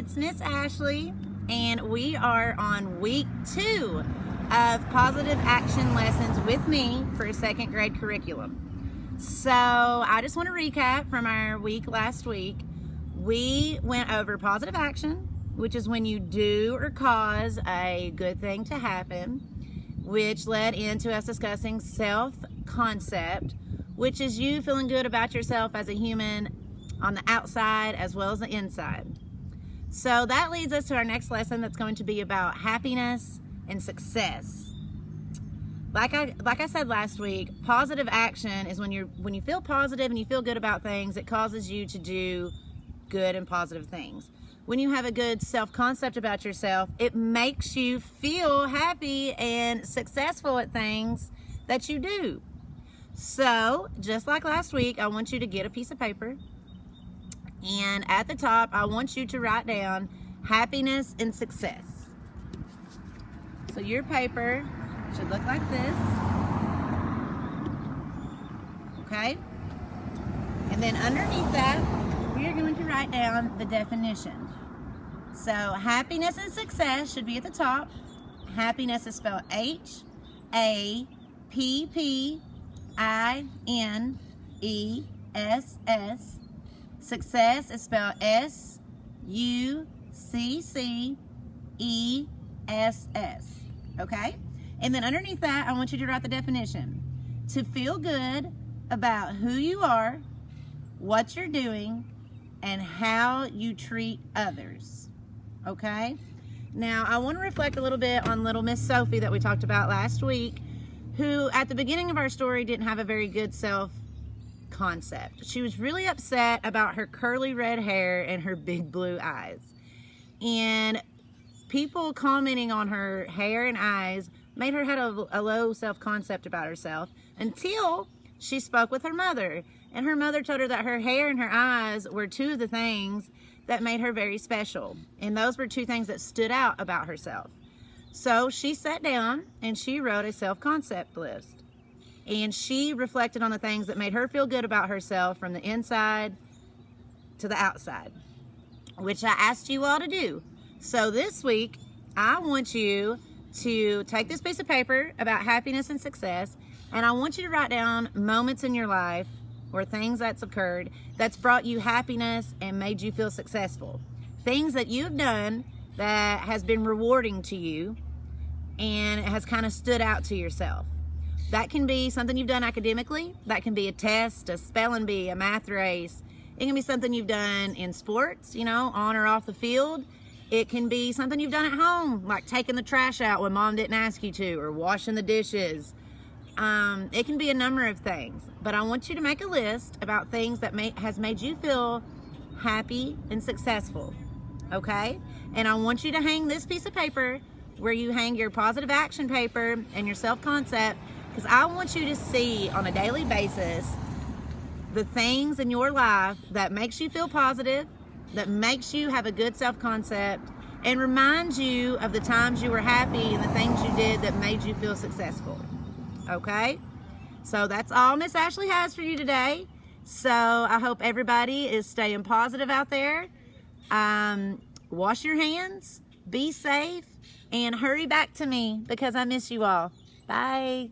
it's Miss Ashley, and we are on week 2 of Positive Action Lessons with me for a 2nd grade curriculum. So I just want to recap from our week last week. We went over positive action, which is when you do or cause a good thing to happen, which led into us discussing self-concept, which is you feeling good about yourself as a human on the outside as well as the inside. So that leads us to our next lesson that's going to be about happiness and success. Like I said last week, positive action is when you feel positive and you feel good about things, it causes you to do good and positive things. When you have a good self-concept about yourself, it makes you feel happy and successful at things that you do. So, just like last week, I want you to get a piece of paper, and at the top, I want you to write down happiness and success. So your paper should look like this, okay? And then underneath that, we are going to write down the definition. So happiness and success should be at the top. Happiness is spelled H-A-P-P-I-N-E-S-S. Success is spelled S-U-C-C-E-S-S. Okay? And then underneath that, I want you to write the definition. To feel good about who you are, what you're doing, and how you treat others. Okay? Now, I want to reflect a little bit on little Miss Sophie that we talked about last week, who at the beginning of our story didn't have a very good self-concept. She was really upset about her curly red hair and her big blue eyes. And people commenting on her hair and eyes made her have a low self-concept about herself until she spoke with her mother. And her mother told her that her hair and her eyes were 2 of the things that made her very special. And those were 2 things that stood out about herself. So she sat down and she wrote a self-concept list. And she reflected on the things that made her feel good about herself from the inside to the outside, which I asked you all to do. So this week, I want you to take this piece of paper about happiness and success, and I want you to write down moments in your life or things that's occurred that's brought you happiness and made you feel successful. Things that you've done that has been rewarding to you and it has kind of stood out to yourself. That can be something you've done academically. That can be a test, a spelling bee, a math race. It can be something you've done in sports, on or off the field. It can be something you've done at home, like taking the trash out when mom didn't ask you to, or washing the dishes. It can be a number of things, but I want you to make a list about things that has made you feel happy and successful, okay? And I want you to hang this piece of paper where you hang your positive action paper and your self-concept, because I want you to see on a daily basis the things in your life that makes you feel positive, that makes you have a good self-concept, and reminds you of the times you were happy and the things you did that made you feel successful. Okay? So that's all Miss Ashley has for you today. So I hope everybody is staying positive out there. Wash your hands, be safe, and hurry back to me because I miss you all. Bye.